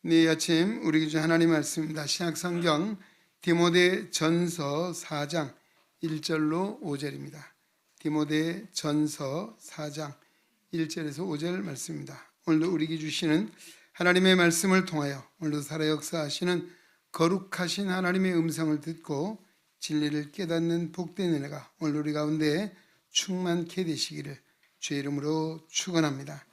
네, 아침 우리 기준 하나님 말씀입니다. 신약성경 디모데전서 4장 1절로 5절입니다. 디모데전서 4장 1절에서 5절 말씀입니다. 오늘도 우리에게 주시는 하나님의 말씀을 통하여 오늘도 살아 역사하시는 거룩하신 하나님의 음성을 듣고 진리를 깨닫는 복된 은혜가 오늘 우리 가운데 충만케 되시기를 주의 이름으로 축원합니다.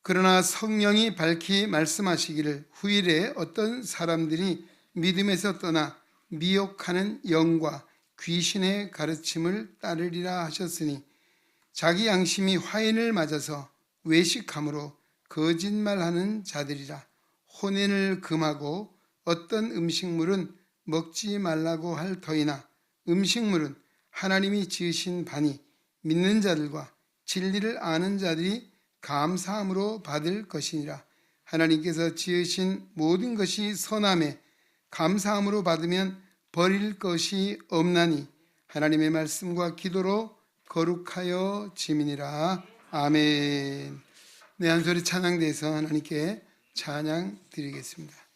그러나 성령이 밝히 말씀하시기를 후일에 어떤 사람들이 믿음에서 떠나 미혹하는 영과 귀신의 가르침을 따르리라 하셨으니 자기 양심이 화인을 맞아서 외식함으로 거짓말하는 자들이라. 혼인을 금하고 어떤 음식물은 먹지 말라고 할 터이나 음식물은 하나님이 지으신 바니 믿는 자들과 진리를 아는 자들이 감사함으로 받을 것이니라. 하나님께서 지으신 모든 것이 선함에 감사함으로 받으면 버릴 것이 없나니 하나님의 말씀과 기도로 거룩하여 지민이라. 아멘. 네, 한 소리 찬양대에서 하나님께 찬양 드리겠습니다.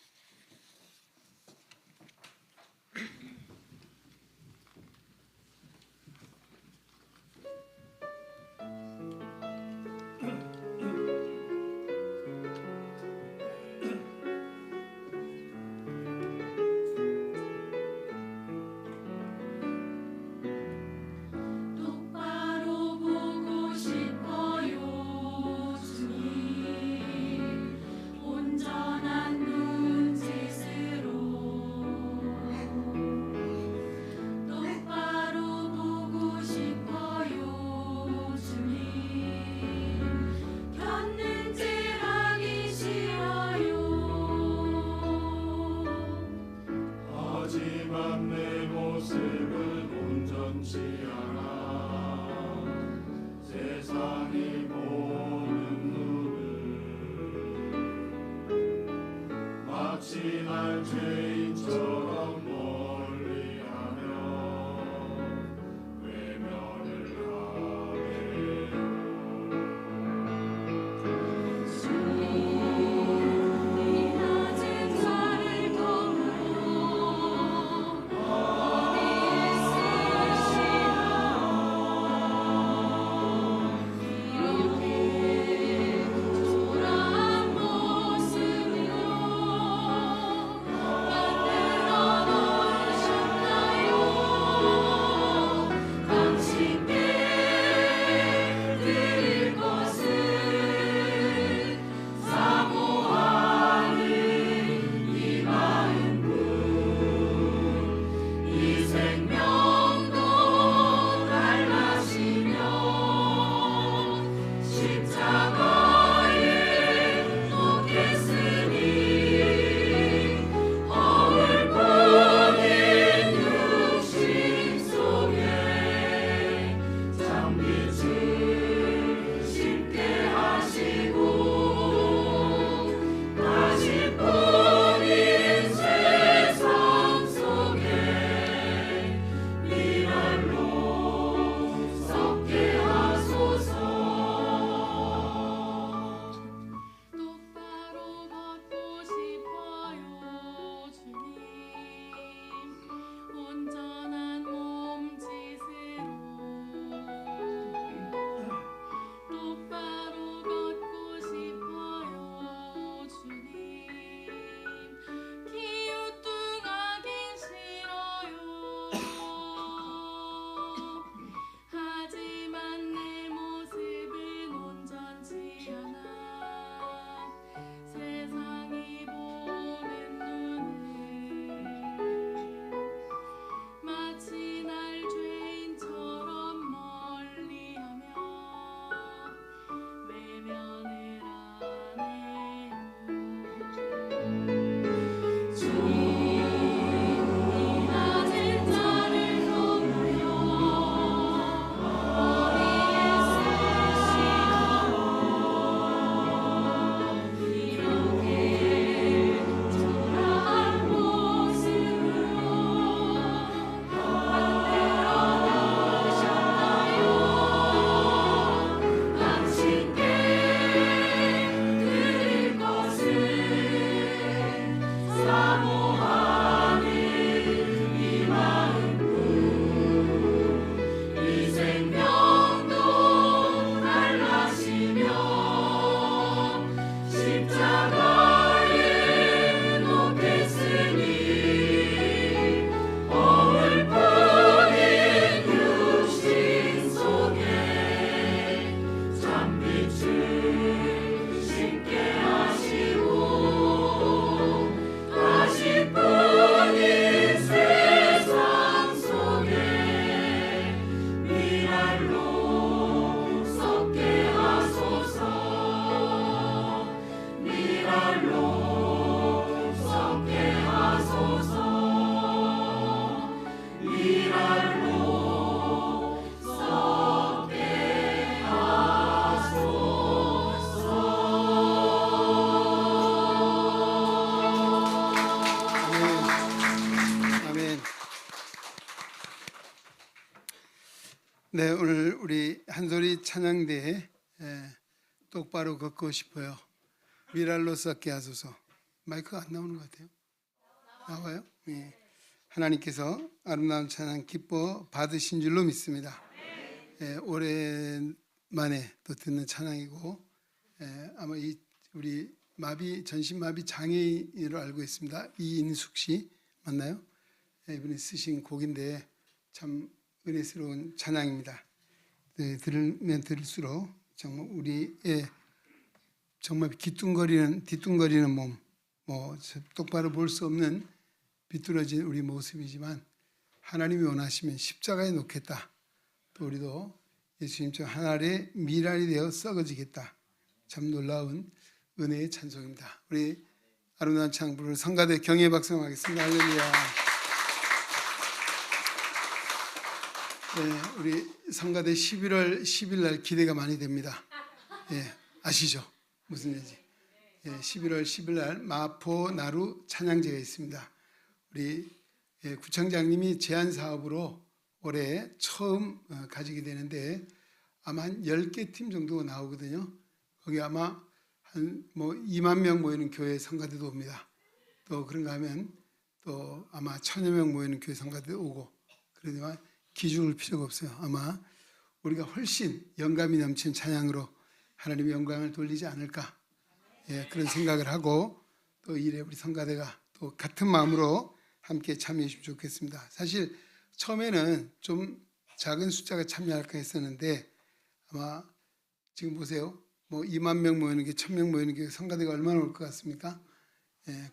네, 오늘 우리 한소리 찬양대에 똑바로 걷고 싶어요. 미랄로 썩게 하소서. 마이크가 안 나오는 것 같아요. 나와요? 네. 하나님께서 아름다운 찬양 기뻐 받으신 줄로 믿습니다. 오랜만에 또 듣는 찬양이고 아마 우리 전신마비 장애인으로 알고 있습니다. 이인숙 씨 맞나요? 이분이 쓰신 곡인데 참 은혜스러운 찬양입니다. 네, 들으면 들을수록 정말 우리의 정말 뒤뚱거리는 몸, 똑바로 볼 수 없는 비뚤어진 우리 모습이지만 하나님이 원하시면 십자가에 놓겠다. 또 우리도 예수님처럼 하늘의 미랄이 되어 썩어지겠다. 참 놀라운 은혜의 찬송입니다. 우리 아름다운 찬양 부르는 성가대 경애 박성하겠습니다. 할렐루야. 네, 우리 성가대 11월 10일 날 기대가 많이 됩니다. 아시죠? 무슨 일인지. 11월 10일 날 마포 나루 찬양제가 있습니다. 우리 구청장님이 제안 사업으로 올해 처음 가지게 되는데 아마 한 10개 팀 정도 나오거든요. 거기 아마 한 2만 명 모이는 교회 성가대도 옵니다. 또 그런가 하면 또 아마 1000여 명 모이는 교회 성가대도 오고 그러지만 기죽을 필요가 없어요. 아마 우리가 훨씬 영감이 넘치는 찬양으로 하나님의 영광을 돌리지 않을까 그런 생각을 하고 또 이 일에 우리 성가대가 또 같은 마음으로 함께 참여해 주시면 좋겠습니다. 사실 처음에는 좀 작은 숫자가 참여할까 했었는데 아마 지금 보세요. 2만 명 모이는 게 1000명 모이는 게 성가대가 얼마나 올 것 같습니까?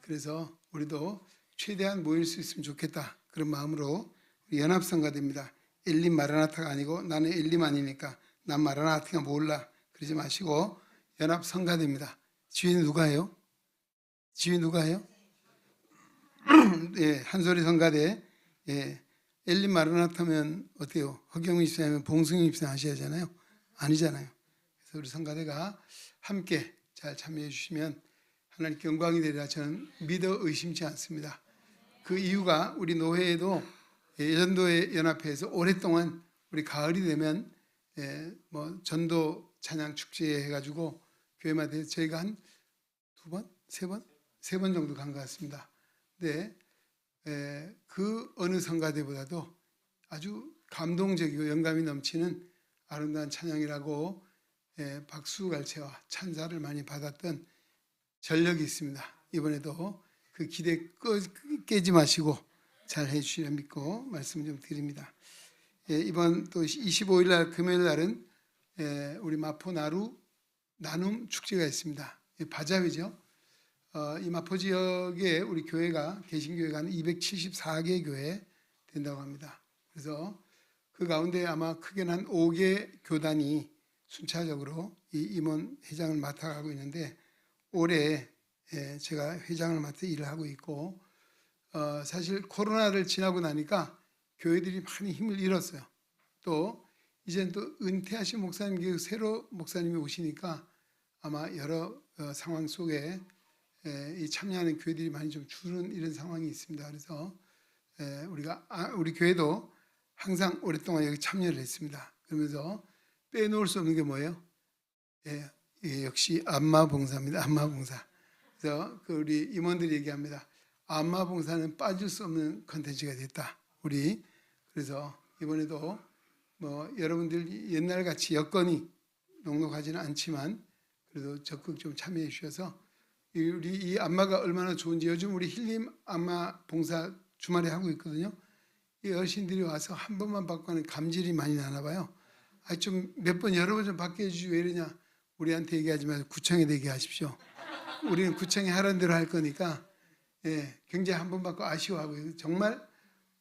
그래서 우리도 최대한 모일 수 있으면 좋겠다. 그런 마음으로 우리 연합성가대입니다. 엘림 마라나타가 아니고 나는 엘림 아니니까 난 마라나타가 몰라 그러지 마시고 연합성가대입니다. 지휘는 누가 해요? 한소리 성가대. 엘림 마라나타면 어때요? 허경민 집사님은 봉승희 집사님 하셔야 하잖아요. 아니잖아요. 그래서 우리 성가대가 함께 잘 참여해 주시면 하나님께 영광이 되리라 저는 믿어 의심치 않습니다. 그 이유가 우리 노회에도 전도회 연합회에서 오랫동안 우리 가을이 되면 전도 찬양 축제 해가지고 교회마다 저희가 한 2번? 3번? 3번 정도 간 것 같습니다. 근데 그 어느 성가대보다도 아주 감동적이고 영감이 넘치는 아름다운 찬양이라고 박수갈채와 찬사를 많이 받았던 전력이 있습니다. 이번에도 그 기대 깨지 마시고 잘 해주시려 믿고 말씀 좀 드립니다. 이번 또 25일 날 금요일 날은 우리 마포 나루 나눔 축제가 있습니다. 바자회죠. 이 마포 지역에 우리 교회가 개신교회가 한 274개 교회 된다고 합니다. 그래서 그 가운데 아마 크게는 한 5개 교단이 순차적으로 이 임원 회장을 맡아가고 있는데 올해 제가 회장을 맡아 일을 하고 있고 사실 코로나를 지나고 나니까 교회들이 많이 힘을 잃었어요. 또 이제는 또 은퇴하신 목사님 새로 목사님이 오시니까 아마 여러 상황 속에 이 참여하는 교회들이 많이 좀 줄은 이런 상황이 있습니다. 그래서 우리 교회도 항상 오랫동안 여기 참여를 했습니다. 그러면서 빼놓을 수 없는 게 뭐예요? 역시 안마봉사입니다. 안마봉사. 그래서 우리 임원들이 얘기합니다. 안마봉사는 빠질 수 없는 컨텐츠가 됐다. 그래서 이번에도 여러분들 옛날같이 여건이 넉넉하지는 않지만 그래도 적극 좀 참여해 주셔서 우리 이 안마가 얼마나 좋은지 요즘 우리 힐림 안마 봉사 주말에 하고 있거든요. 이 어르신들이 와서 한 번만 받고 하는 감질이 많이 나나 봐요. 좀 몇 번 여러 번 좀 받게 해주지 왜 이러냐. 우리한테 얘기하지 말고 구청에 얘기하십시오. 우리는 구청에 하라는 대로 할 거니까 굉장히 한 번 받고 아쉬워하고 정말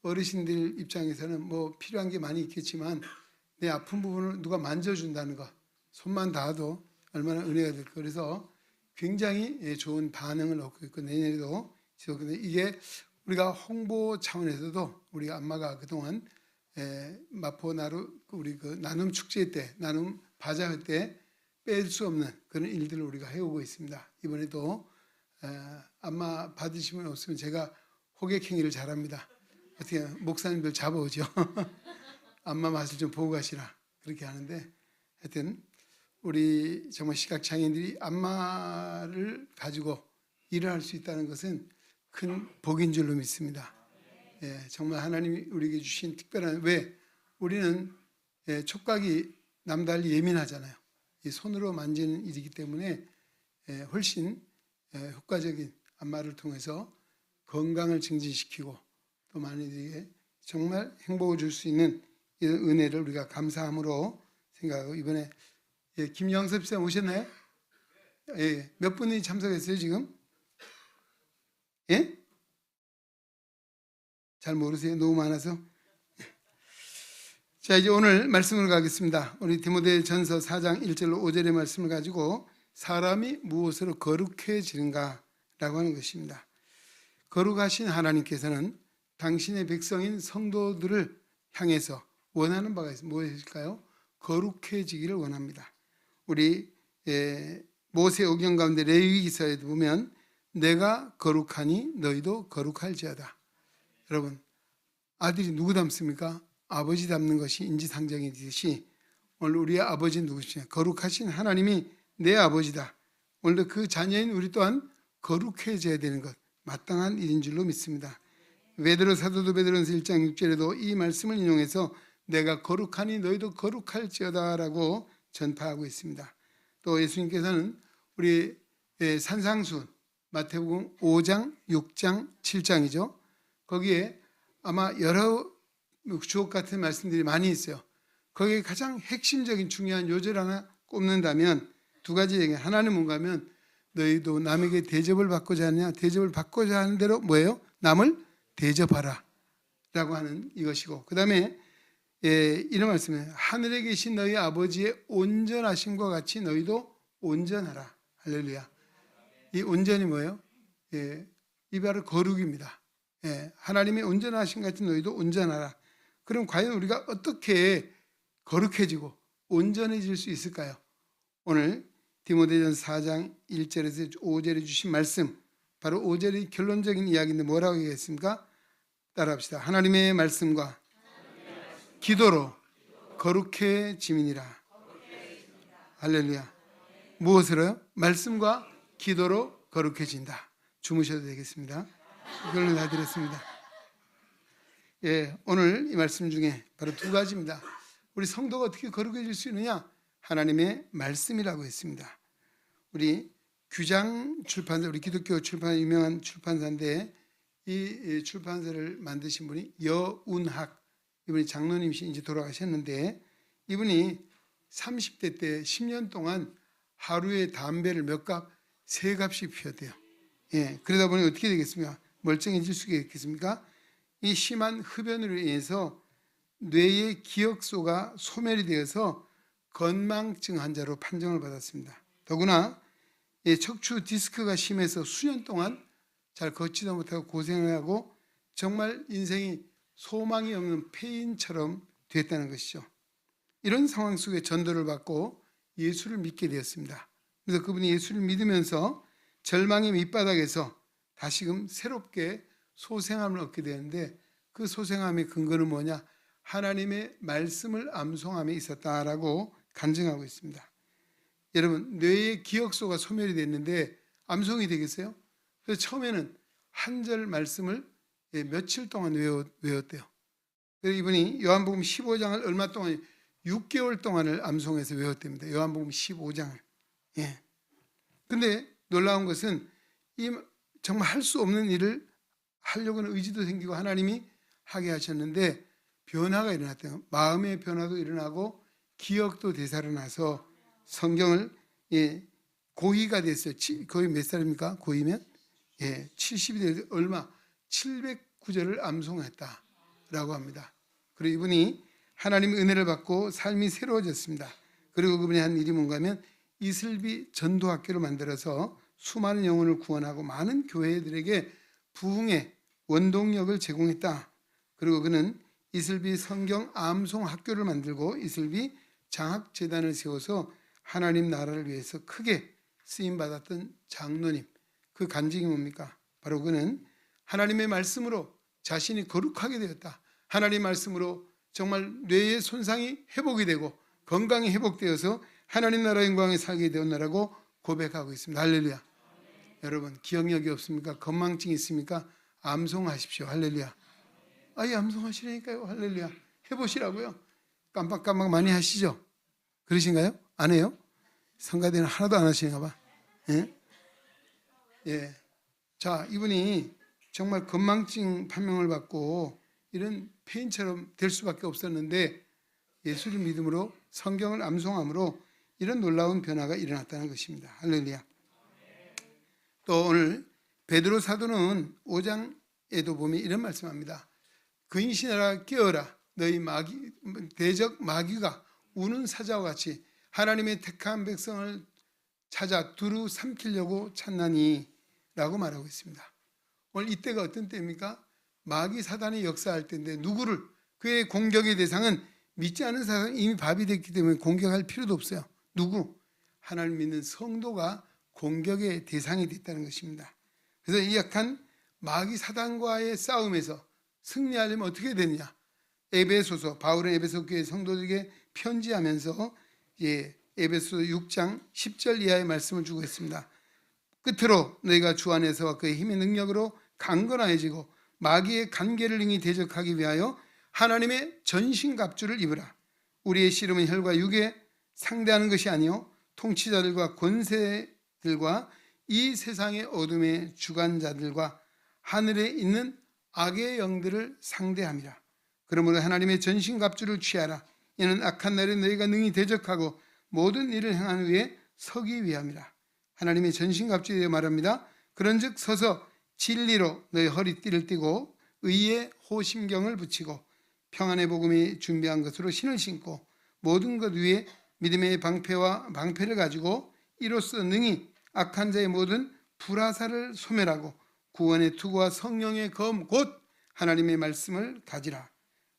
어르신들 입장에서는 필요한 게 많이 있겠지만 내 아픈 부분을 누가 만져준다는 거 손만 닿아도 얼마나 은혜가 될까. 그래서 굉장히 좋은 반응을 얻고 있고 내년에도 이게 우리가 홍보 차원에서도 우리가 안마가 그동안 마포 나루 우리 그 나눔 축제 때 나눔 바자회 때 뺄 수 없는 그런 일들을 우리가 해오고 있습니다. 이번에도 안마 받으신 분 없으면 제가 호객행위를 잘합니다. 어떻게 목사님들 잡아오죠. 안마 맛을 좀 보고 가시라 그렇게 하는데, 하여튼 우리 정말 시각장애인들이 안마를 가지고 일을 할 수 있다는 것은 큰 복인 줄로 믿습니다. 예, 정말 하나님이 우리에게 주신 특별한, 왜 우리는 촉각이 남달리 예민하잖아요. 이 손으로 만지는 일이기 때문에 훨씬 효과적인 안마를 통해서 건강을 증진시키고 또 많은 이들에게 정말 행복을 줄 수 있는 이런 은혜를 우리가 감사함으로 생각하고, 이번에 김영섭 씨 오셨나요? 예, 몇 분이 참석했어요 지금? 예? 잘 모르세요? 너무 많아서. 자, 이제 오늘 말씀으로 가겠습니다. 우리 디모데전서 4장 1절로 5절의 말씀을 가지고 사람이 무엇으로 거룩해지는가 라고 하는 것입니다. 거룩하신 하나님께서는 당신의 백성인 성도들을 향해서 원하는 바가 있습니다. 무엇일까요? 거룩해지기를 원합니다. 우리 모세오경 가운데 레위기서에도 보면 내가 거룩하니 너희도 거룩할지어다. 여러분, 아들이 누구 닮습니까? 아버지 닮는 것이 인지상정이듯이 오늘 우리의 아버지는 누구시냐? 거룩하신 하나님이 내 아버지다. 오늘도 그 자녀인 우리 또한 거룩해져야 되는 것, 마땅한 일인 줄로 믿습니다. 베드로 사도 베드로전서 1장 6절에도 이 말씀을 인용해서 내가 거룩하니 너희도 거룩할지어다 라고 전파하고 있습니다. 또 예수님께서는 우리 산상수훈 마태복음 5장, 6장, 7장이죠. 거기에 아마 여러 주옥 같은 말씀들이 많이 있어요. 거기에 가장 핵심적인 중요한 요절 하나 꼽는다면 두 가지 얘기. 하나는 뭔가 하면 너희도 남에게 대접을 받고자 하느냐? 대접을 받고자 하는 대로 뭐예요? 남을 대접하라 라고 하는 이것이고, 그 다음에 이런 말씀이에요. 하늘에 계신 너희 아버지의 온전하심과 같이 너희도 온전하라. 할렐루야. 이 온전이 뭐예요? 이 바로 거룩입니다. 하나님의 온전하심 같이 너희도 온전하라. 그럼 과연 우리가 어떻게 거룩해지고 온전해질 수 있을까요? 오늘 디모데전서 4장 1절에서 5절에 주신 말씀, 바로 5절의 결론적인 이야기인데 뭐라고 얘기했습니까? 따라합시다. 하나님의 말씀과 기도로 거룩해짐이니라. 할렐루야. 무엇으로요? 말씀과 기도로 거룩해진다. 주무셔도 되겠습니다. 결론 다 드렸습니다. 오늘 이 말씀 중에 바로 두 가지입니다. 우리 성도가 어떻게 거룩해질 수 있느냐? 하나님의 말씀이라고 했습니다. 우리 규장 출판사, 우리 기독교 출판 유명한 출판사인데 이 출판사를 만드신 분이 여운학, 이분이 장로님이신 이제 돌아가셨는데, 이분이 30대 때 10년 동안 하루에 담배를 몇 갑? 3갑씩 피웠대요. 그러다 보니 어떻게 되겠습니까? 멀쩡해질 수가 있겠습니까? 이 심한 흡연으로 인해서 뇌의 기억소가 소멸이 되어서 건망증 환자로 판정을 받았습니다. 더구나 척추 디스크가 심해서 수년 동안 잘 걷지도 못하고 고생을 하고 정말 인생이 소망이 없는 폐인처럼 됐다는 것이죠. 이런 상황 속에 전도를 받고 예수를 믿게 되었습니다. 그래서 그분이 예수를 믿으면서 절망의 밑바닥에서 다시금 새롭게 소생함을 얻게 되는데, 그 소생함의 근거는 뭐냐? 하나님의 말씀을 암송함에 있었다라고 간증하고 있습니다. 여러분, 뇌의 기억소가 소멸이 됐는데 암송이 되겠어요? 그래서 처음에는 한 절 말씀을 며칠 동안 외웠대요. 그래서 이분이 요한복음 15장을 얼마 동안, 6개월 동안을 암송해서 외웠답니다. 요한복음 15장을. 근데 놀라운 것은 이 정말 할 수 없는 일을 하려고는 의지도 생기고 하나님이 하게 하셨는데 변화가 일어났대요. 마음의 변화도 일어나고 기억도 되살아나서 성경을 고의가 됐어요. 거의 몇 살입니까? 고의면? 70이 되서 얼마? 709절을 암송했다라고 합니다. 그리고 이분이 하나님의 은혜를 받고 삶이 새로워졌습니다. 그리고 그분이 한 일이 뭔가 하면 이슬비 전도학교를 만들어서 수많은 영혼을 구원하고 많은 교회들에게 부흥의 원동력을 제공했다. 그리고 그는 이슬비 성경 암송 학교를 만들고 이슬비 장학재단을 세워서 하나님 나라를 위해서 크게 쓰임받았던 장로님, 그 간증이 뭡니까? 바로 그는 하나님의 말씀으로 자신이 거룩하게 되었다. 하나님의 말씀으로 정말 뇌의 손상이 회복이 되고 건강이 회복되어서 하나님 나라 영광에 살게 되었나라고 고백하고 있습니다. 할렐루야. 여러분, 기억력이 없습니까? 건망증이 있습니까? 암송하십시오. 할렐루야. 아예 암송하시라니까요. 할렐루야. 해보시라고요. 깜빡깜빡 많이 하시죠? 그러신가요? 안 해요? 성가대는 하나도 안 하시는가 봐. 예? 예. 자, 이분이 정말 건망증 판명을 받고 이런 폐인처럼 될 수밖에 없었는데 예수를 믿음으로 성경을 암송함으로 이런 놀라운 변화가 일어났다는 것입니다. 할렐루야. 또 오늘 베드로 사도는 5장에도 보면 이런 말씀합니다. 근신하라 깨어라. 너희 대적 마귀가 우는 사자와 같이 하나님의 택한 백성을 찾아 두루 삼키려고 찾나니 라고 말하고 있습니다. 오늘 이때가 어떤 때입니까? 마귀 사단이 역사할 때인데 누구를, 그의 공격의 대상은 믿지 않은 사람은 이미 밥이 됐기 때문에 공격할 필요도 없어요. 누구? 하나님 믿는 성도가 공격의 대상이 됐다는 것입니다. 그래서 이 약한 마귀 사단과의 싸움에서 승리하려면 어떻게 되느냐? 에베소서, 바울은 에베소 교회 성도들에게 편지하면서 에베소 6장 10절 이하의 말씀을 주고 있습니다. 끝으로 너희가 주 안에서와 그의 힘의 능력으로 강건하여지고 마귀의 간계를 능히 대적하기 위하여 하나님의 전신갑주를 입으라. 우리의 씨름은 혈과 육에 상대하는 것이 아니요 통치자들과 권세들과 이 세상의 어둠의 주관자들과 하늘에 있는 악의 영들을 상대함이라. 그러므로 하나님의 전신갑주를 취하라. 이는 악한 날에 너희가 능히 대적하고 모든 일을 행한 후에 서기 위함이라. 하나님의 전신갑주에 대해 말합니다. 그런즉 서서 진리로 너희 허리띠를 띠고 의의 호심경을 붙이고 평안의 복음이 준비한 것으로 신을 신고 모든 것 위에 믿음의 방패를 가지고 이로써 능히 악한 자의 모든 불화살을 소멸하고 구원의 투구와 성령의 검 곧 하나님의 말씀을 가지라.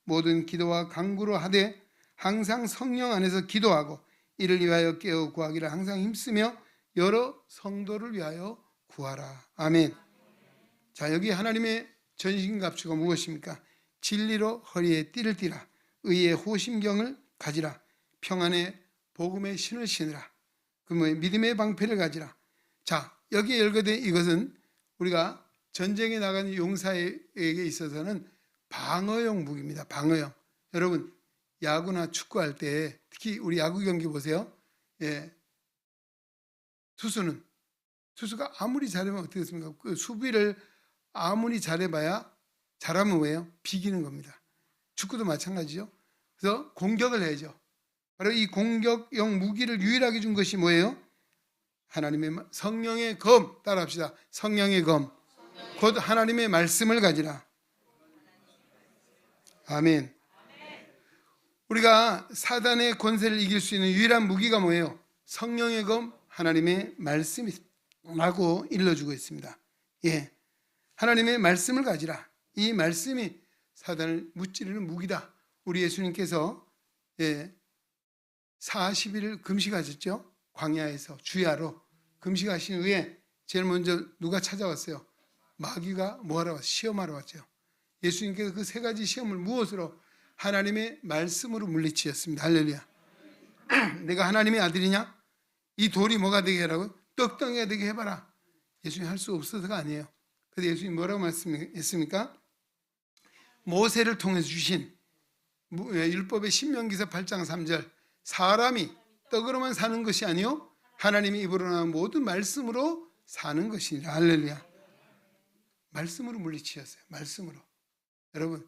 모든 기도와 간구로 하되 항상 성령 안에서 기도하고 이를 위하여 깨어 구하기를 항상 힘쓰며 여러 성도를 위하여 구하라. 아멘. 자, 여기 하나님의 전신갑주가 무엇입니까? 진리로 허리에 띠를 띠라. 의의 호심경을 가지라. 평안의 복음의 신을 신으라. 그 믿음의 방패를 가지라. 자, 여기에 열거된 이것은 우리가 전쟁에 나가는 용사에게 있어서는 방어용 무기입니다. 방어용. 여러분, 야구나 축구할 때 특히 우리 야구 경기 보세요. 투수가 아무리 잘하면 어떻게 됐습니까? 그 수비를 아무리 잘해봐야 잘하면 왜요? 비기는 겁니다. 축구도 마찬가지죠. 그래서 공격을 해야죠. 바로 이 공격용 무기를 유일하게 준 것이 뭐예요? 하나님의 성령의 검. 따라합시다. 성령의 검. 곧 하나님의 말씀을 가지라. 아멘. 우리가 사단의 권세를 이길 수 있는 유일한 무기가 뭐예요? 성령의 검, 하나님의 말씀이라고 일러주고 있습니다. 예, 하나님의 말씀을 가지라. 이 말씀이 사단을 무찌르는 무기다. 우리 예수님께서 40일 금식하셨죠? 광야에서 주야로 금식하신 후에 제일 먼저 누가 찾아왔어요? 마귀가 뭐하러 왔어요? 시험하러 왔죠. 예수님께서 그 세 가지 시험을 무엇으로? 하나님의 말씀으로 물리치셨습니다. 할렐루야. 내가 하나님의 아들이냐? 이 돌이 뭐가 되게 하라고요? 떡덩이가 되게 해봐라. 예수님 할 수 없어서가 아니에요. 그래서 예수님 뭐라고 말씀했습니까? 모세를 통해서 주신 율법의 신명기서 8장 3절 사람이 떡으로만 사는 것이 아니요 하나님의 입으로 나온 모든 말씀으로 사는 것이니라. 할렐루야. 말씀으로 물리치셨어요. 말씀으로. 여러분,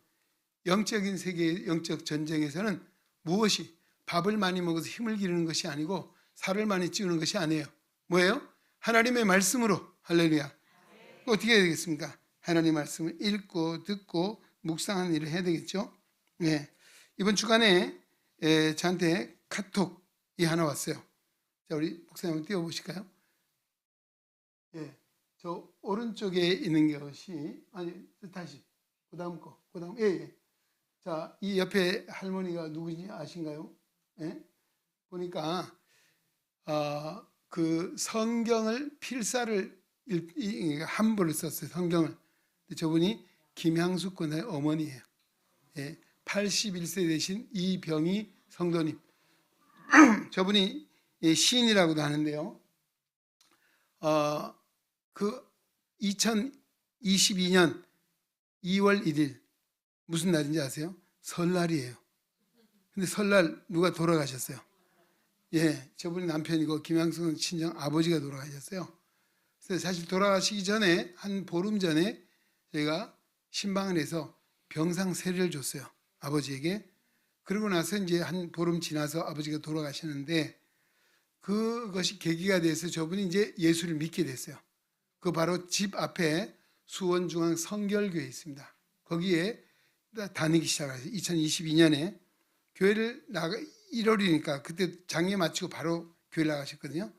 영적인 세계의 영적 전쟁에서는 무엇이 밥을 많이 먹어서 힘을 기르는 것이 아니고 살을 많이 찌우는 것이 아니에요. 뭐예요? 하나님의 말씀으로. 할렐루야. 어떻게 해야 되겠습니까? 하나님의 말씀을 읽고 듣고 묵상하는 일을 해야 되겠죠. 네. 이번 주간에 저한테 카톡이 하나 왔어요. 자, 우리 목사님 한번 띄워보실까요? 예, 저 오른쪽에 있는 것이 다시 그 다음 거, 그 다음 자, 이 옆에 할머니가 누구인지 아신가요? 예? 보니까 그 성경을 필사를 한벌을 썼어요. 성경을. 저분이 김향숙 군의 어머니예요. 예, 81세 되신 이병희 성도님. 저분이 시인이라고도 하는데요. 그 2022년 2월 1일 무슨 날인지 아세요? 설날이에요. 근데 설날 누가 돌아가셨어요? 예, 저분이 남편이고 김양승 친정 아버지가 돌아가셨어요. 그래서 사실 돌아가시기 전에 한 보름 전에 저희가 신방을 해서 병상 세례를 줬어요. 아버지에게. 그러고 나서 이제 한 보름 지나서 아버지가 돌아가시는데 그것이 계기가 돼서 저분이 이제 예수를 믿게 됐어요. 그 바로 집 앞에 수원중앙 성결교회 있습니다. 거기에 다니기 시작했어요. 2022년에 교회를 1월이니까 그때 장례 마치고 바로 교회 나가셨거든요.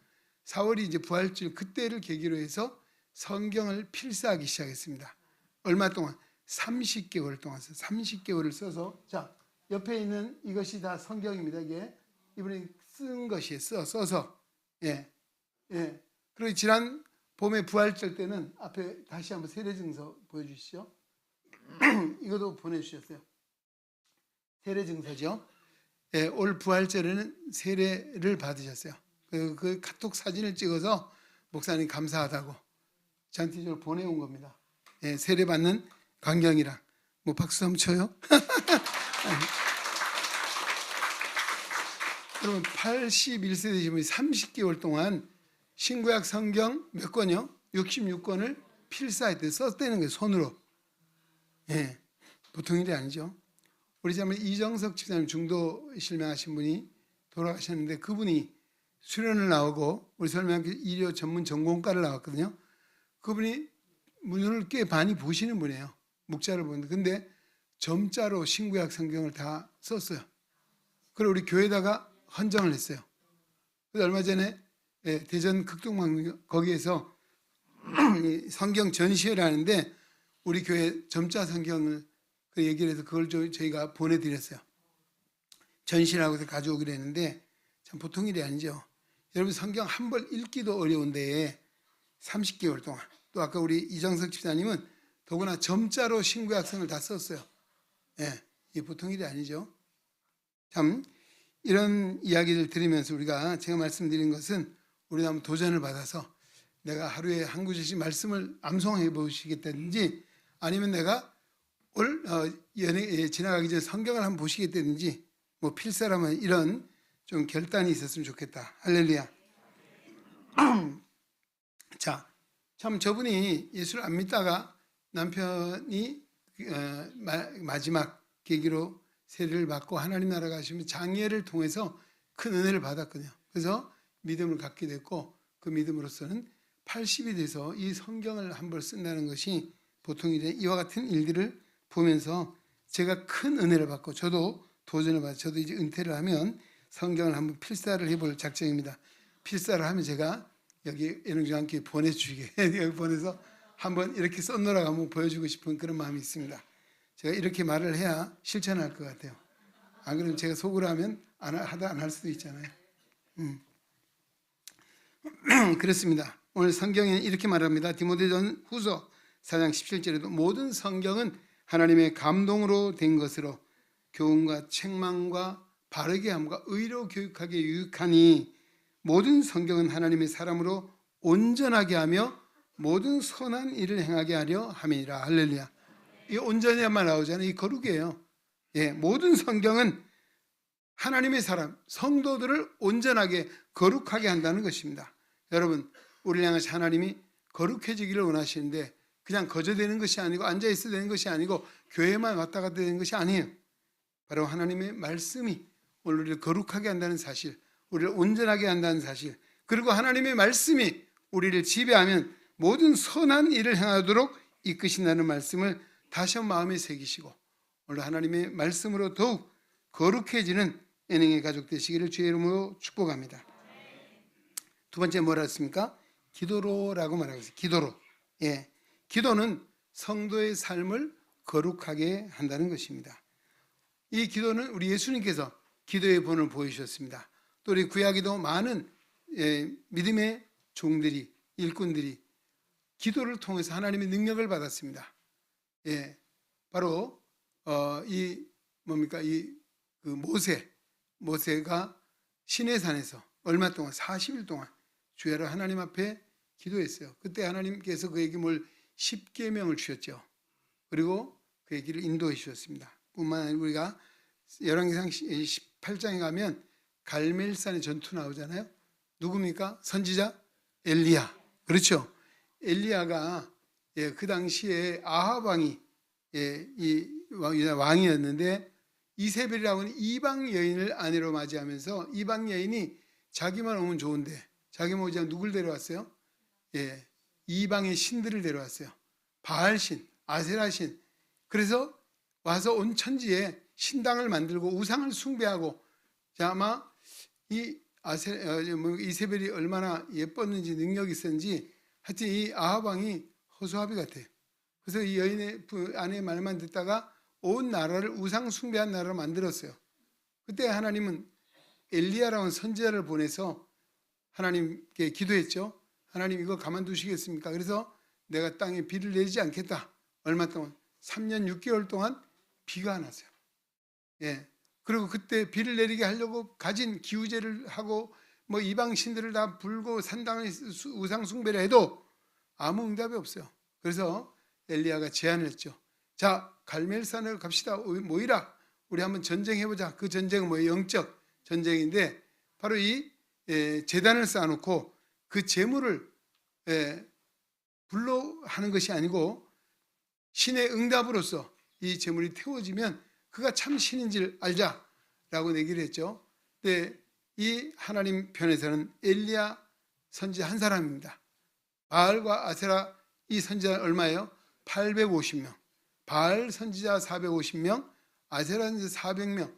4월이 이제 부활절 그때를 계기로 해서 성경을 필사하기 시작했습니다. 얼마 동안? 30개월 동안 30개월을 써서 자 옆에 있는 이것이 다 성경입니다. 이게 이분이 쓴 것이 써서 예. 그리고 지난 봄에 부활절 때는 앞에 다시 한번 세례증서 보여주시죠. 이것도 보내주셨어요. 세례증서죠. 예, 올 부활절에는 세례를 받으셨어요. 그 카톡 사진을 찍어서 목사님 감사하다고 저한테 이걸 보내온 겁니다. 예, 세례 받는 광경이랑 뭐 박수 한번 쳐요. 여러분 81세 되신 분이 30개월 동안 신구약 성경 몇 권이요? 66권을 필사했대 썼다는 거예요. 손으로. 예, 보통 일이 아니죠. 우리 자매 이정석 집사님 중도 실명하신 분이 돌아가셨는데 그분이 수련을 나오고 우리 설명학교 일요 전문 전공과를 나왔거든요. 그분이 눈을 꽤 많이 보시는 분이에요. 목자를 보는데 근데 점자로 신구약 성경을 다 썼어요. 그리고 우리 교회에다가 헌정을 했어요. 그래서 얼마 전에 대전 극동방 거기에서 성경 전시회를 하는데 우리 교회 점자 성경을 그 얘기를 해서 그걸 저희가 보내드렸어요. 전시라고 해서 가져오기로 했는데 참 보통 일이 아니죠. 여러분 성경 한 번 읽기도 어려운데 30개월 동안 또 아까 우리 이정석 집사님은 더구나 점자로 신구약성을 다 썼어요. 예, 이게 보통 일이 아니죠. 참 이런 이야기를 들으면서 우리가 제가 말씀드린 것은 우리가 한번 도전을 받아서 내가 하루에 한 구절씩 말씀을 암송해 보시겠다든지 아니면 내가 올 연애 지나가기 전에 성경을 한번 보시겠다든지 뭐 필사라면 이런 좀 결단이 있었으면 좋겠다. 할렐루야. 자, 참 저분이 예수를 안 믿다가 남편이 마지막 계기로 세례를 받고 하나님 나라 가시면 장례를 통해서 큰 은혜를 받았거든요. 그래서 믿음을 갖게 됐고 그 믿음으로서는 80이 돼서 이 성경을 한 번 쓴다는 것이 보통 일에 이와 같은 일들을 보면서 제가 큰 은혜를 받고 저도 도전을 받아 저도 이제 은퇴를 하면 성경을 한번 필사를 해볼 작정입니다. 필사를 하면 제가 여기 예능중앙교회 보내주게 여기 보내서 한번 이렇게 썬노라고 한번 보여주고 싶은 그런 마음이 있습니다. 제가 이렇게 말을 해야 실천할 것 같아요. 안 그러면 제가 속으로 하면 안 할 수도 있잖아요. 그렇습니다. 오늘 성경에는 이렇게 말합니다. 디모데전 후서 4장 17절에도 모든 성경은 하나님의 감동으로 된 것으로 교훈과 책망과 바르게 함과 의로 교육하기에 유익하니 모든 성경은 하나님의 사람으로 온전하게 하며 모든 선한 일을 행하게 하려 함이니라. 할렐루야. 이 온전히만 나오잖아요. 이 거룩이에요. 예, 모든 성경은 하나님의 사람, 성도들을 온전하게 거룩하게 한다는 것입니다. 여러분, 우리를 향해서 하나님이 거룩해지기를 원하시는데 그냥 거저되는 것이 아니고 앉아있어야 되는 것이 아니고 교회만 왔다 갔다 되는 것이 아니에요. 바로 하나님의 말씀이 우리를 거룩하게 한다는 사실, 우리를 온전하게 한다는 사실, 그리고 하나님의 말씀이 우리를 지배하면 모든 선한 일을 행하도록 이끄신다는 말씀을 다시 한번 마음에 새기시고 오늘 하나님의 말씀으로 더욱 거룩해지는 예능의 가족 되시기를 주의 이름으로 축복합니다. 두 번째 뭐라 했습니까? 기도로라고 말하고 있어요. 기도로. 예, 기도는 성도의 삶을 거룩하게 한다는 것입니다. 이 기도는 우리 예수님께서 기도의 본을 보여주셨습니다. 또 우리 구약에도 많은 믿음의 종들이 일꾼들이 기도를 통해서 하나님의 능력을 받았습니다. 예, 바로 이 뭡니까? 그 모세가 시내산에서 얼마 동안 40일 동안 주야로 하나님 앞에 기도했어요. 그때 하나님께서 그에게 뭘 10계명을 주셨죠. 그리고 그의 길을 인도해 주셨습니다. 뿐만 아니라 우리가 열왕기상 18장에 가면 갈멜산의 전투 나오잖아요. 누굽니까? 선지자 엘리야. 그렇죠. 엘리야가 그 당시에 아합 왕이 왕이었는데 이세벨이라고 하는 이방 여인을 아내로 맞이하면서 이방 여인이 자기만 오면 좋은데 자기만 오지 않고 누굴 데려왔어요? 이방의 신들을 데려왔어요. 바알신, 아세라신. 그래서 와서 온 천지에 신당을 만들고 우상을 숭배하고, 자, 아마 이세벨이 얼마나 예뻤는지 능력이 있었는지 하여튼 이 아합 왕이 허수아비 같아요. 그래서 이 여인의 아내의 말만 듣다가 온 나라를 우상 숭배한 나라로 만들었어요. 그때 하나님은 엘리야라는 선지자를 보내서 하나님께 기도했죠. 하나님 이거 가만두시겠습니까? 그래서 내가 땅에 비를 내리지 않겠다. 얼마 동안? 3년 6개월 동안 비가 안 왔어요. 그리고 그때 비를 내리게 하려고 가진 기우제를 하고 뭐 이방 신들을 다 불고 산당을 우상 숭배를 해도 아무 응답이 없어요. 그래서 엘리야가 제안을 했죠. 자, 갈멜산을 갑시다. 모이라. 우리 한번 전쟁해보자. 그 전쟁은 뭐예요? 영적 전쟁인데 바로 이 제단을 쌓아놓고 그 제물을 불로 하는 것이 아니고 신의 응답으로서 이 제물이 태워지면 그가 참 신인지를 알자라고 얘기를 했죠. 근데 이 하나님 편에서는 엘리야 선지자 한 사람입니다. 바알과 아세라 이 선지자 얼마예요? 850명. 바알 선지자 450명, 아세라 선지자 400명.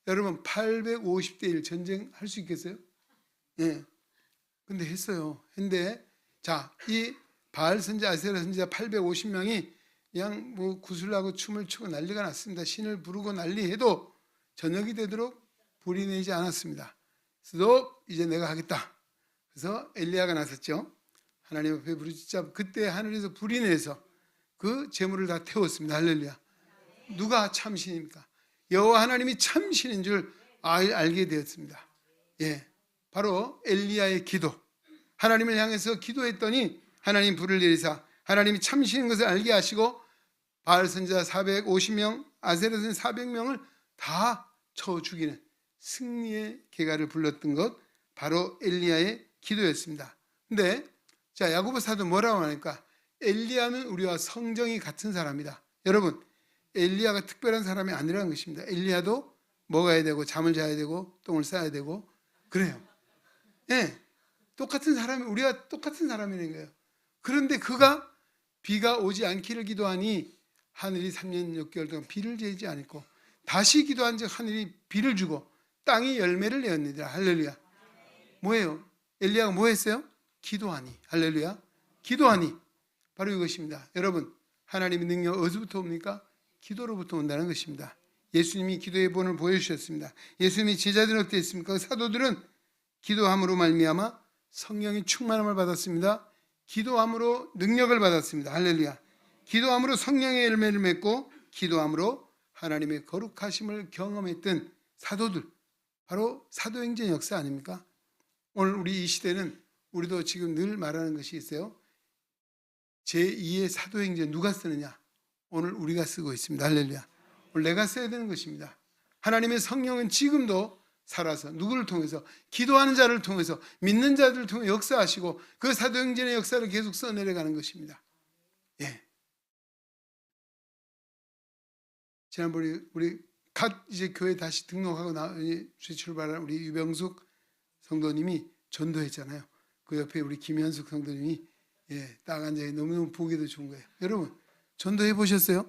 여러분 850대 1 전쟁할 수 있겠어요? 근데 했어요. 근데 자, 이 바알 선지자, 아세라 선지자 850명이 그냥 뭐 구슬하고 춤을 추고 난리가 났습니다. 신을 부르고 난리해도 저녁이 되도록 불이 내지 않았습니다. 그래서 이제 내가 하겠다. 그래서 엘리야가 나섰죠. 하나님 앞에 부르짖자 그때 하늘에서 불이 내서 그 제물을 다 태웠습니다. 할렐루야. 누가 참신입니까? 여호와 하나님이 참신인 줄 알게 되었습니다. 바로 엘리야의 기도. 하나님을 향해서 기도했더니 하나님 불을 내리사 하나님이 참신인 것을 알게 하시고 바알 선지자 450명, 아세라 선지자 400명을 다 쳐 죽이는 승리의 계가를 불렀던 것 바로 엘리야의 기도였습니다. 근데 자, 야고보 사도 뭐라고 하니까 엘리야는 우리와 성정이 같은 사람이다. 여러분, 엘리야가 특별한 사람이 아니라는 것입니다. 엘리야도 먹어야 되고 잠을 자야 되고 똥을 싸야 되고 그래요. 똑같은 사람이, 우리가 똑같은 사람이라는 거예요. 그런데 그가 비가 오지 않기를 기도하니 하늘이 3년 6개월 동안 비를 내리지 않고 다시 기도한 즉 하늘이 비를 주고 땅이 열매를 내었느니라. 할렐루야. 뭐예요? 엘리야가 뭐 했어요? 기도하니. 할렐루야. 기도하니. 바로 이것입니다. 여러분, 하나님의 능력 어디서부터 옵니까? 기도로부터 온다는 것입니다. 예수님이 기도의 본을 보여주셨습니다. 예수님이 제자들은 어땠습니까? 사도들은 기도함으로 말미암아 성령의 충만함을 받았습니다. 기도함으로 능력을 받았습니다. 할렐루야. 기도함으로 성령의 열매를 맺고 기도함으로 하나님의 거룩하심을 경험했던 사도들, 바로 사도행전 역사 아닙니까? 오늘 우리 이 시대는 우리도 지금 늘 말하는 것이 있어요. 제2의 사도행전 누가 쓰느냐? 오늘 우리가 쓰고 있습니다. 할렐루야. 오늘 내가 써야 되는 것입니다. 하나님의 성령은 지금도 살아서 누구를 통해서? 기도하는 자를 통해서, 믿는 자들을 통해 역사하시고 그 사도행전의 역사를 계속 써내려가는 것입니다. 지난번에 우리 갓 이제 교회 다시 등록하고 출발한 우리 유병숙 성도님이 전도했잖아요. 그 옆에 우리 김현숙 성도님이 딱 앉아 너무너무 보기도 좋은 거예요. 여러분, 전도해 보셨어요?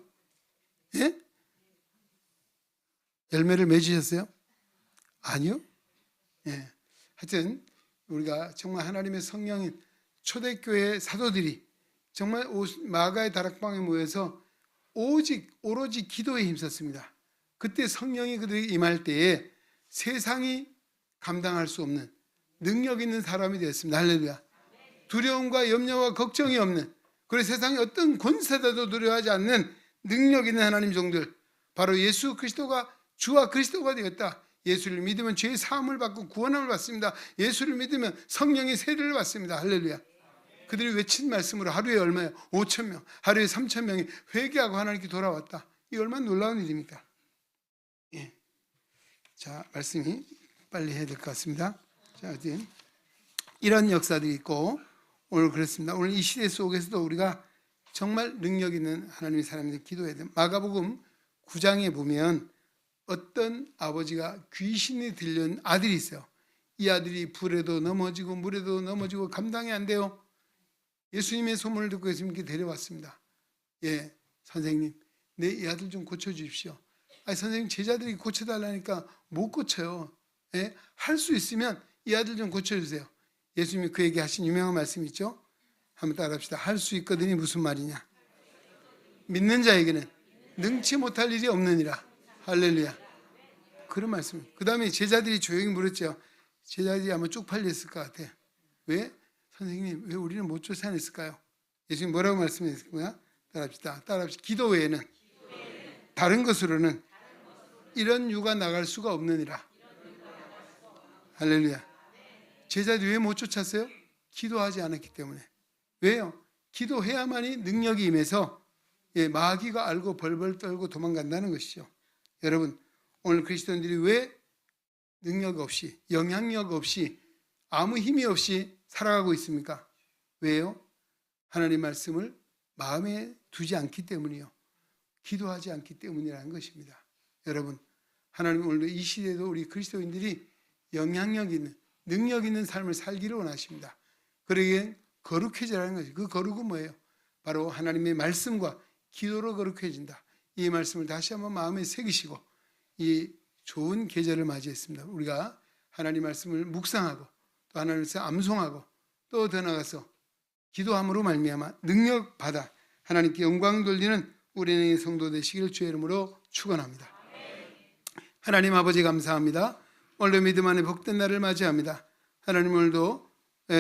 열매를 맺으셨어요? 아니요? 하여튼 우리가 정말 하나님의 성령인 초대교회 사도들이 정말 마가의 다락방에 모여서 오로지 기도에 힘썼습니다. 그때 성령이 그들에게 임할 때에 세상이 감당할 수 없는 능력 있는 사람이 되었습니다. 할렐루야. 두려움과 염려와 걱정이 없는, 그리고 세상의 어떤 권세자도 두려워하지 않는 능력 있는 하나님 종들, 바로 예수 그리스도가 주와 그리스도가 되었다. 예수를 믿으면 죄의 사함을 받고 구원함을 받습니다. 예수를 믿으면 성령의 세례를 받습니다. 할렐루야. 그들이 외친 말씀으로 하루에 얼마요? 5,000명, 하루에 3,000명이 회개하고 하나님께 돌아왔다. 이 얼마나 놀라운 일입니까? 예. 자, 말씀이 빨리 해야 될 것 같습니다. 자, 이제 이런 역사들이 있고, 오늘 그렇습니다. 오늘 이 시대 속에서도 우리가 정말 능력 있는 하나님의 사람들이 기도해야 돼요. 마가복음 9장에 보면 어떤 아버지가 귀신이 들린 아들이 있어요. 이 아들이 불에도 넘어지고 물에도 넘어지고 감당이 안 돼요. 예수님의 소문을 듣고 예수님께 데려왔습니다. 예, 선생님, 내 이 아들 좀 고쳐주십시오. 아니, 선생님, 제자들이 고쳐달라니까 못 고쳐요. 예? 할 수 있으면 이 아들 좀 고쳐주세요. 예수님이 그에게 하신 유명한 말씀 있죠? 한번 따라합시다. 할 수 있거든이 무슨 말이냐? 믿는 자에게는 능치 못할 일이 없느니라. 할렐루야. 그런 말씀. 그 다음에 제자들이 조용히 물었죠. 제자들이 아마 쪽팔렸을 것 같아. 왜? 선생님, 왜 우리는 못 쫓아냈을까요? 예수님 뭐라고 말씀하셨을까요? 따라합시다. 기도 외에는 다른 것으로는 이런 유가 나갈 수가 없느니라. 할렐루야. 제자들이 왜 못 쫓았어요? 기도하지 않았기 때문에. 왜요? 기도해야만이 능력이 임해서 마귀가 알고 벌벌 떨고 도망간다는 것이죠. 여러분, 오늘 그리스도인들이 왜 능력 없이, 영향력 없이, 아무 힘이 없이 살아가고 있습니까? 왜요? 하나님 말씀을 마음에 두지 않기 때문이요. 기도하지 않기 때문이라는 것입니다. 여러분, 하나님 오늘도 이 시대에도 우리 그리스도인들이 영향력 있는, 능력 있는 삶을 살기를 원하십니다. 그러기엔 거룩해지라는 거죠. 그 거룩은 뭐예요? 바로 하나님의 말씀과 기도로 거룩해진다. 이 말씀을 다시 한번 마음에 새기시고 이 좋은 계절을 맞이했습니다. 우리가 하나님 말씀을 묵상하고 또 하나님을 암송하고 또 더 나아가서 기도함으로 말미암아 능력 받아 하나님께 영광 돌리는 우리의 성도 되시기를 주의 이름으로 축원합니다. 하나님 아버지 감사합니다. 오늘도 믿음 안에 복된 날을 맞이합니다. 하나님 오늘도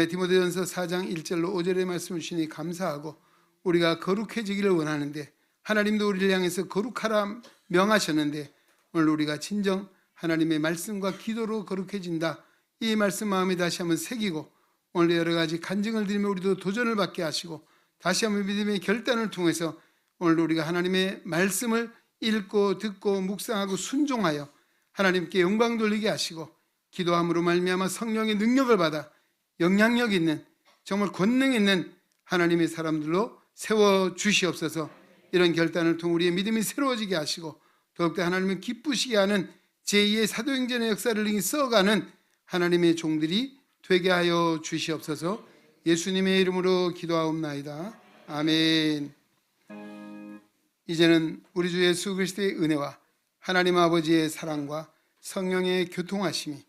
디모데전서 4장 1절로 5절의 말씀을 주시니 감사하고 우리가 거룩해지기를 원하는데 하나님도 우리를 향해서 거룩하라 명하셨는데 오늘 우리가 진정 하나님의 말씀과 기도로 거룩해진다. 이 말씀 마음에 다시 한번 새기고 오늘 여러 가지 간증을 드리며 우리도 도전을 받게 하시고 다시 한번 믿음의 결단을 통해서 오늘 우리가 하나님의 말씀을 읽고 듣고 묵상하고 순종하여 하나님께 영광 돌리게 하시고 기도함으로 말미암아 성령의 능력을 받아 영향력 있는 정말 권능 있는 하나님의 사람들로 세워 주시옵소서. 이런 결단을 통해 우리의 믿음이 새로워지게 하시고 더욱더 하나님을 기쁘시게 하는 제2의 사도행전의 역사를 써가는 하나님의 종들이 되게 하여 주시옵소서. 예수님의 이름으로 기도하옵나이다. 아멘. 이제는 우리 주 예수 그리스도의 은혜와 하나님 아버지의 사랑과 성령의 교통하심이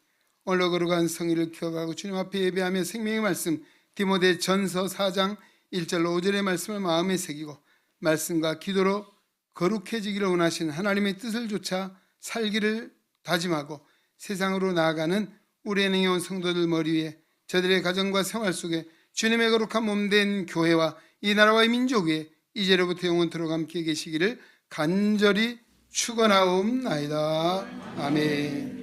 오늘로 거룩한 성의를 기억하고 주님 앞에 예배하며 생명의 말씀 디모데전서 4장 1절로 5절의 말씀을 마음에 새기고 말씀과 기도로 거룩해지기를 원하시는 하나님의 뜻을 좇아 살기를 다짐하고 세상으로 나아가는 우리의 능해온 성도들 머리 위에 저들의 가정과 생활 속에 주님의 거룩한 몸된 교회와 이 나라와 이 민족 위에 이제로부터 영원토록 함께 계시기를 간절히 축원하옵나이다. 아멘.